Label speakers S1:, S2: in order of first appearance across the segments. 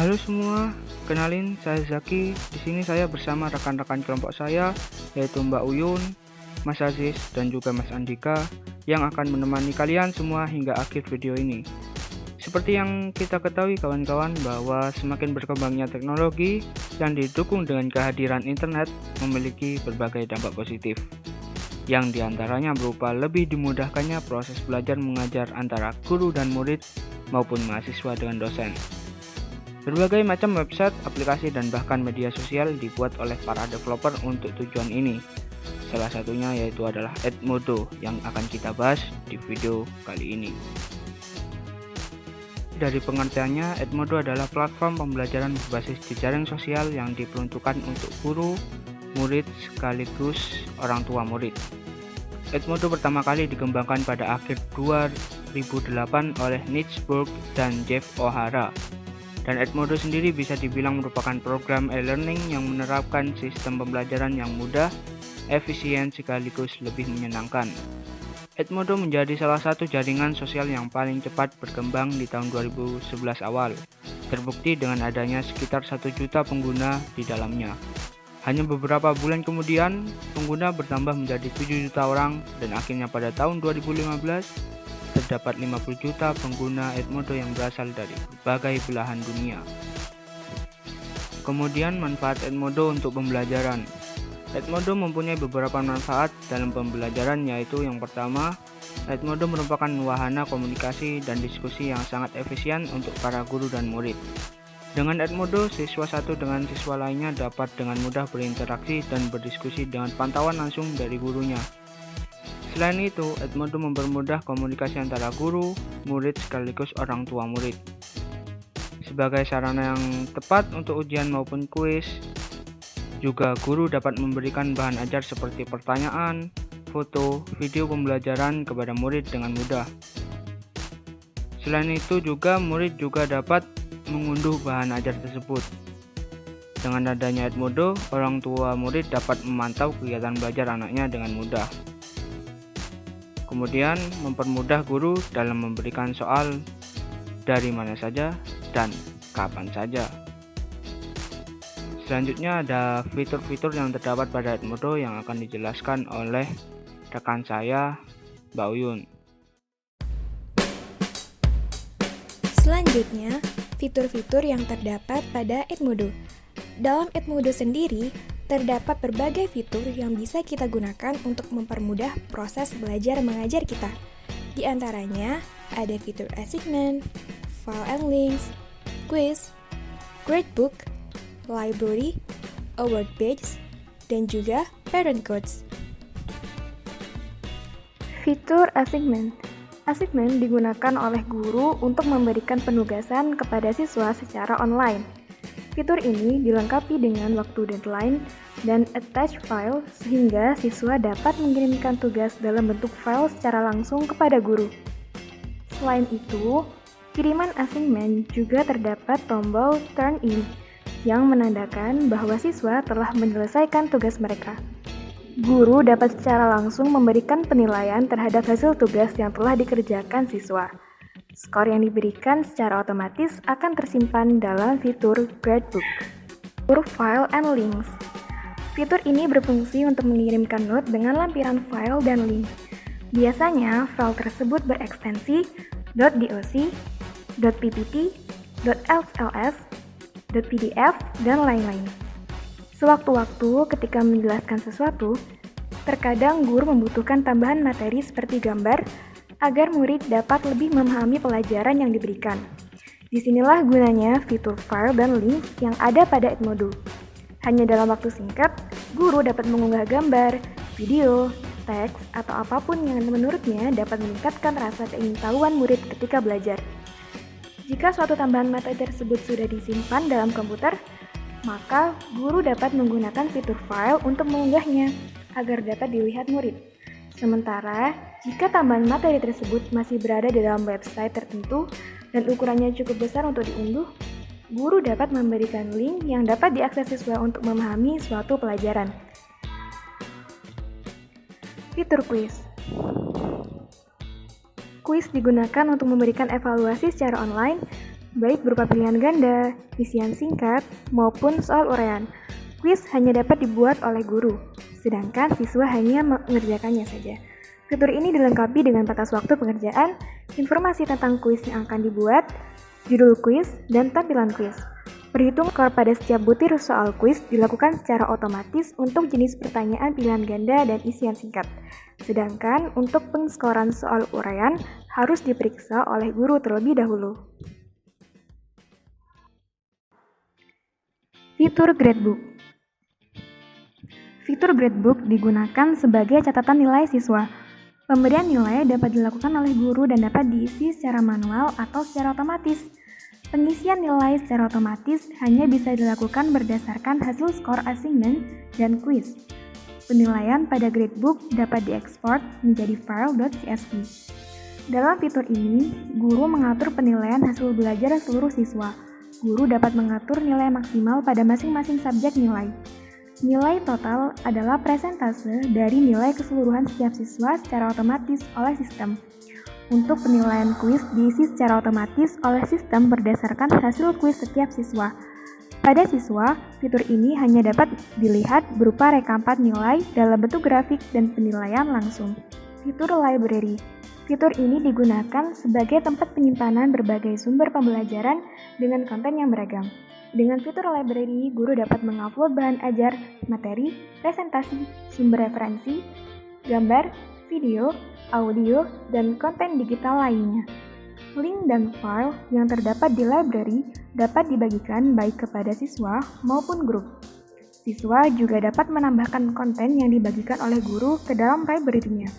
S1: Halo semua, kenalin saya Zaki. Di sini saya bersama rekan-rekan kelompok saya, yaitu Mbak Uyun, Mas Aziz, dan juga Mas Andika, yang akan menemani kalian semua hingga akhir video ini. Seperti yang kita ketahui kawan-kawan, bahwa semakin berkembangnya teknologi yang didukung dengan kehadiran internet memiliki berbagai dampak positif, yang diantaranya berupa lebih dimudahkannya proses belajar mengajar antara guru dan murid maupun mahasiswa dengan dosen. Berbagai macam website, aplikasi, dan bahkan media sosial dibuat oleh para developer untuk tujuan ini. Salah satunya yaitu adalah Edmodo yang akan kita bahas di video kali ini. Dari pengertiannya, Edmodo adalah platform pembelajaran berbasis jejaring sosial yang diperuntukkan untuk guru, murid, sekaligus orang tua murid. Edmodo pertama kali dikembangkan pada akhir 2008 oleh Niels Bohr dan Jeff O'Hara. Dan Edmodo sendiri bisa dibilang merupakan program e-learning yang menerapkan sistem pembelajaran yang mudah, efisien, sekaligus lebih menyenangkan. Edmodo menjadi salah satu jaringan sosial yang paling cepat berkembang di tahun 2011 awal, terbukti dengan adanya sekitar 1 juta pengguna di dalamnya. Hanya beberapa bulan kemudian, pengguna bertambah menjadi 7 juta orang, dan akhirnya pada tahun 2015, terdapat 50 juta pengguna Edmodo yang berasal dari berbagai belahan dunia. Kemudian manfaat Edmodo untuk pembelajaran. Edmodo mempunyai beberapa manfaat dalam pembelajaran, yaitu yang pertama, Edmodo merupakan wahana komunikasi dan diskusi yang sangat efisien untuk para guru dan murid. Dengan Edmodo, siswa satu dengan siswa lainnya dapat dengan mudah berinteraksi dan berdiskusi dengan pantauan langsung dari gurunya. Selain itu, Edmodo mempermudah komunikasi antara guru, murid, sekaligus orang tua murid. Sebagai sarana yang tepat untuk ujian maupun kuis, juga guru dapat memberikan bahan ajar seperti pertanyaan, foto, video pembelajaran kepada murid dengan mudah. Selain itu juga murid juga dapat mengunduh bahan ajar tersebut. Dengan adanya Edmodo, orang tua murid dapat memantau kegiatan belajar anaknya dengan mudah. Kemudian mempermudah guru dalam memberikan soal dari mana saja dan kapan saja. Selanjutnya ada fitur-fitur yang terdapat pada Edmodo yang akan dijelaskan oleh rekan saya, Mbak Uyun.
S2: Selanjutnya, fitur-fitur yang terdapat pada Edmodo. Dalam Edmodo sendiri, terdapat berbagai fitur yang bisa kita gunakan untuk mempermudah proses belajar mengajar kita. Di antaranya, ada fitur assignment, file and links, quiz, gradebook, library, award badge, dan juga parent codes. Fitur assignment. Assignment digunakan oleh guru untuk memberikan penugasan kepada siswa secara online. Fitur ini dilengkapi dengan waktu deadline dan attach file sehingga siswa dapat mengirimkan tugas dalam bentuk file secara langsung kepada guru. Selain itu, kiriman assignment juga terdapat tombol turn in yang menandakan bahwa siswa telah menyelesaikan tugas mereka. Guru dapat secara langsung memberikan penilaian terhadap hasil tugas yang telah dikerjakan siswa. Skor yang diberikan secara otomatis akan tersimpan dalam fitur gradebook. Fitur file and links. Fitur ini berfungsi untuk mengirimkan note dengan lampiran file dan link. Biasanya, file tersebut berekstensi .doc, .ppt, .xls, .pdf, dan lain-lain. Sewaktu-waktu ketika menjelaskan sesuatu, terkadang guru membutuhkan tambahan materi seperti gambar, agar murid dapat lebih memahami pelajaran yang diberikan. Disinilah gunanya fitur file dan link yang ada pada Edmodo. Hanya dalam waktu singkat, guru dapat mengunggah gambar, video, teks, atau apapun yang menurutnya dapat meningkatkan rasa keingintahuan murid ketika belajar. Jika suatu tambahan materi tersebut sudah disimpan dalam komputer, maka guru dapat menggunakan fitur file untuk mengunggahnya agar dapat dilihat murid. Sementara, jika tambahan materi tersebut masih berada di dalam website tertentu dan ukurannya cukup besar untuk diunduh, guru dapat memberikan link yang dapat diakses siswa untuk memahami suatu pelajaran. Fitur quiz. Kuis digunakan untuk memberikan evaluasi secara online baik berupa pilihan ganda, isian singkat, maupun soal uraian. Kuis hanya dapat dibuat oleh guru, sedangkan siswa hanya mengerjakannya saja. Fitur ini dilengkapi dengan batas waktu pengerjaan, informasi tentang kuis yang akan dibuat, judul kuis, dan tampilan kuis. Perhitungan skor pada setiap butir soal kuis dilakukan secara otomatis untuk jenis pertanyaan pilihan ganda dan isian singkat. Sedangkan untuk pengskoran soal uraian harus diperiksa oleh guru terlebih dahulu. Fitur Gradebook. Fitur Gradebook digunakan sebagai catatan nilai siswa. Pemberian nilai dapat dilakukan oleh guru dan dapat diisi secara manual atau secara otomatis. Pengisian nilai secara otomatis hanya bisa dilakukan berdasarkan hasil skor assignment dan kuis. Penilaian pada Gradebook dapat diekspor menjadi file .csv. Dalam fitur ini, guru mengatur penilaian hasil belajar seluruh siswa. Guru dapat mengatur nilai maksimal pada masing-masing subjek nilai. Nilai total adalah persentase dari nilai keseluruhan setiap siswa secara otomatis oleh sistem. Untuk penilaian kuis diisi secara otomatis oleh sistem berdasarkan hasil kuis setiap siswa. Pada siswa, fitur ini hanya dapat dilihat berupa rekampat nilai dalam bentuk grafik dan penilaian langsung. Fitur Library. Fitur ini digunakan sebagai tempat penyimpanan berbagai sumber pembelajaran dengan konten yang beragam. Dengan fitur library, guru dapat mengupload bahan ajar, materi, presentasi, sumber referensi, gambar, video, audio, dan konten digital lainnya. Link dan file yang terdapat di library dapat dibagikan baik kepada siswa maupun grup. Siswa juga dapat menambahkan konten yang dibagikan oleh guru ke dalam library-nya.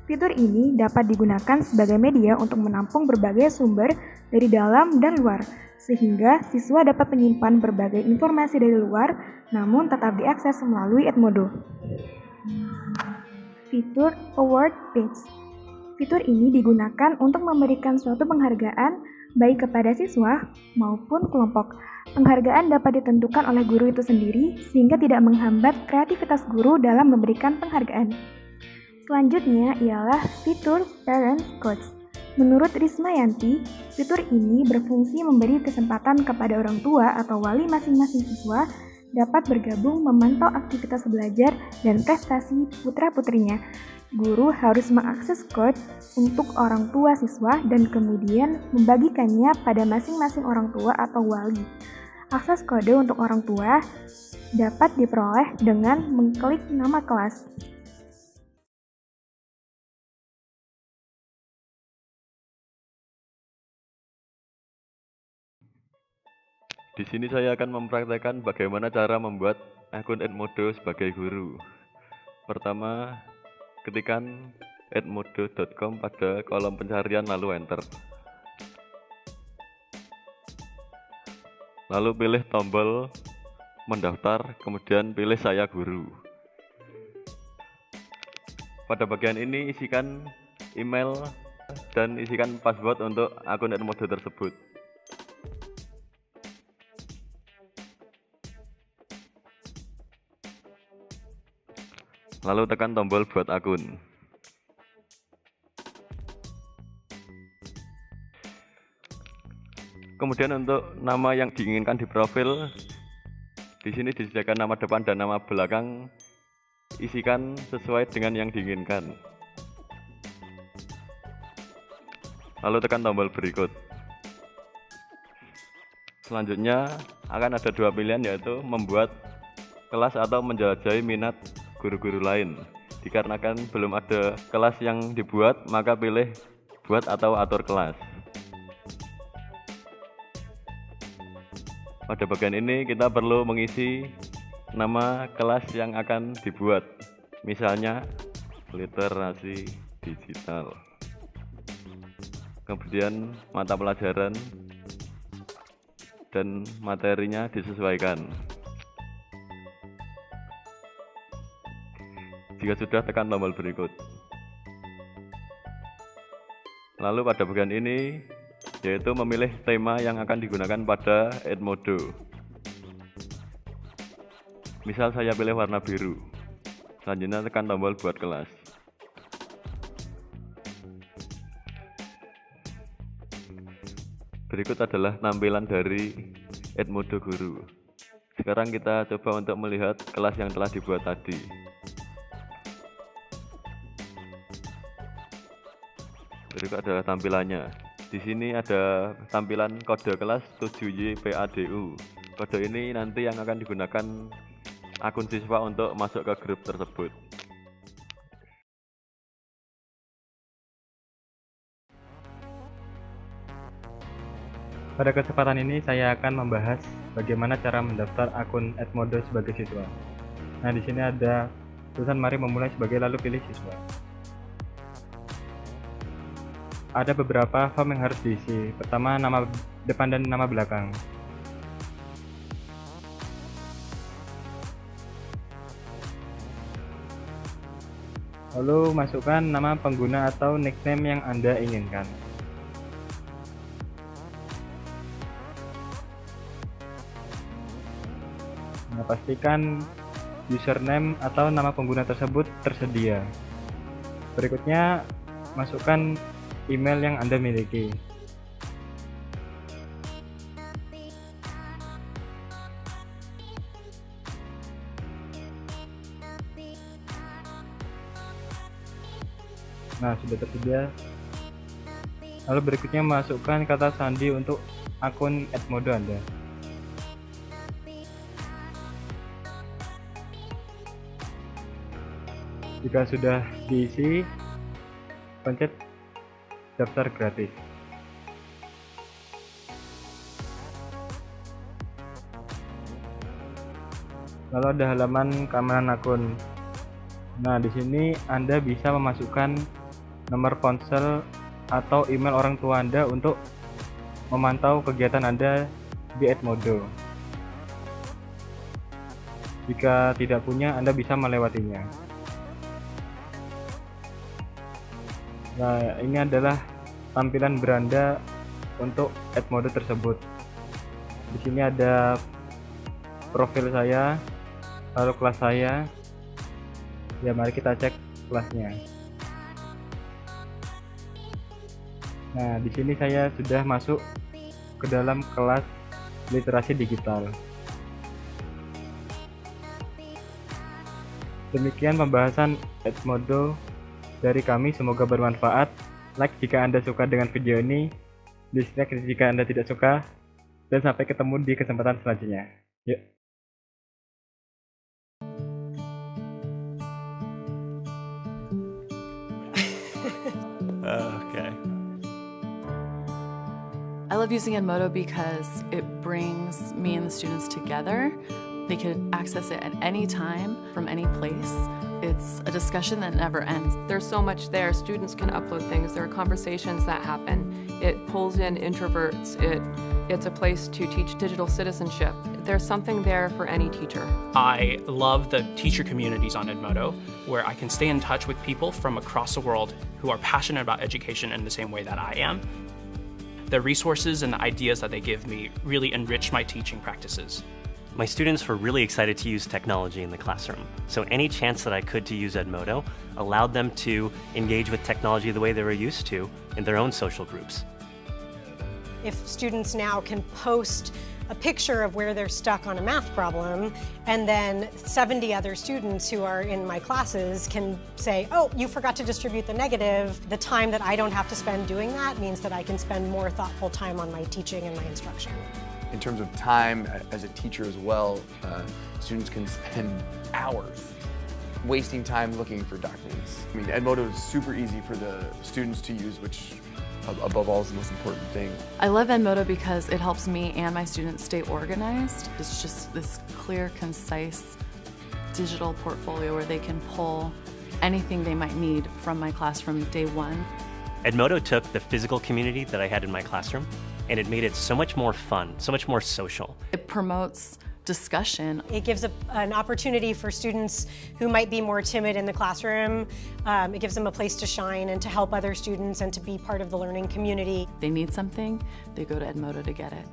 S2: Fitur ini dapat digunakan sebagai media untuk menampung berbagai sumber dari dalam dan luar, sehingga siswa dapat menyimpan berbagai informasi dari luar, namun tetap diakses melalui Edmodo. Fitur Award Page. Fitur ini digunakan untuk memberikan suatu penghargaan baik kepada siswa maupun kelompok. Penghargaan dapat ditentukan oleh guru itu sendiri, sehingga tidak menghambat kreativitas guru dalam memberikan penghargaan. Selanjutnya ialah fitur Parent Coach. Menurut Rismayanti, fitur ini berfungsi memberi kesempatan kepada orang tua atau wali masing-masing siswa dapat bergabung memantau aktivitas belajar dan prestasi putra-putrinya. Guru harus mengakses coach untuk orang tua siswa dan kemudian membagikannya pada masing-masing orang tua atau wali. Akses kode untuk orang tua dapat diperoleh dengan mengklik nama kelas.
S3: Di sini saya akan mempraktekkan bagaimana cara membuat akun Edmodo sebagai guru. Pertama, ketikkan edmodo.com pada kolom pencarian lalu enter. Lalu pilih tombol mendaftar, kemudian pilih saya guru. Pada bagian ini isikan email dan isikan password untuk akun Edmodo tersebut. Lalu tekan tombol buat akun. Kemudian untuk nama yang diinginkan di profil, di sini disediakan nama depan dan nama belakang, isikan sesuai dengan yang diinginkan. Lalu tekan tombol berikut. Selanjutnya akan ada dua pilihan, yaitu membuat kelas atau menjelajahi minat guru-guru lain. Dikarenakan belum ada kelas yang dibuat, maka pilih buat atau atur kelas. Pada bagian ini kita perlu mengisi nama kelas yang akan dibuat, misalnya literasi digital. Kemudian mata pelajaran dan materinya disesuaikan. Jika sudah, tekan tombol berikut. Lalu pada bagian ini, yaitu memilih tema yang akan digunakan pada Edmodo. Misal saya pilih warna biru. Selanjutnya tekan tombol buat kelas. Berikut adalah tampilan dari Edmodo Guru. Sekarang kita coba untuk melihat kelas yang telah dibuat tadi. Berikut adalah tampilannya. Di sini ada tampilan kode kelas 7YPADU. Kode ini nanti yang akan digunakan akun siswa untuk masuk ke grup tersebut.
S4: Pada kesempatan ini saya akan membahas bagaimana cara mendaftar akun Edmodo sebagai siswa. Nah, di sini ada tulisan mari memulai sebagai lalu pilih siswa. Ada beberapa form yang harus diisi. Pertama, nama depan dan nama belakang. Lalu masukkan nama pengguna atau nickname yang Anda inginkan. Nah, pastikan username atau nama pengguna tersebut tersedia. Berikutnya, masukkan email yang Anda miliki. Nah, sudah tersedia. Lalu berikutnya masukkan kata sandi untuk akun Edmodo Anda. Jika sudah diisi, pencet daftar gratis. Lalu ada halaman keamanan akun. Nah, di sini Anda bisa memasukkan nomor ponsel atau email orang tua Anda untuk memantau kegiatan Anda di Edmodo. Jika tidak punya, Anda bisa melewatinya. Nah, ini adalah tampilan beranda untuk Edmodo tersebut. Di sini ada profil saya, lalu kelas saya. Ya, mari kita cek kelasnya. Nah, di sini saya sudah masuk ke dalam kelas literasi digital. Demikian pembahasan Edmodo dari kami, semoga bermanfaat. Like jika Anda suka dengan video ini, dislike jika Anda tidak suka, dan sampai ketemu di kesempatan selanjutnya. Yuk.
S5: Okay.
S6: I love using Edmodo because it brings me and the students together. They can access it at any time, from any place. It's a discussion that never ends.
S7: There's so much there. Students can upload things. There are conversations that happen. It pulls in introverts. It's a place to teach digital citizenship. There's something there for any teacher.
S5: I love the teacher communities on Edmodo, where I can stay in touch with people from across the world who are passionate about education in the same way that I am. The resources and the ideas that they give me really enrich my teaching practices.
S8: My students were really excited to use technology in the classroom, so any chance that I could to use Edmodo allowed them to engage with technology the way they were used to in their own social groups.
S9: If students now can post a picture of where they're stuck on a math problem, and then 70 other students who are in my classes can say, oh, you forgot to distribute the negative, the time that I don't have to spend doing that means that I can spend more thoughtful time on my teaching and my instruction.
S10: In terms of time as a teacher as well, students can spend hours wasting time looking for documents. I mean, Edmodo is super easy for the students to use, which above all is the most important thing.
S6: I love Edmodo because it helps me and my students stay organized. It's just this clear, concise digital portfolio where they can pull anything they might need from my class from day one.
S8: Edmodo took the physical community that I had in my classroom and it made it so much more fun, so much more social.
S6: It promotes discussion.
S9: It gives an opportunity for students who might be more timid in the classroom. It gives them a place to shine and to help other students and to be part of the learning community.
S6: They need something, they go to Edmodo to get it.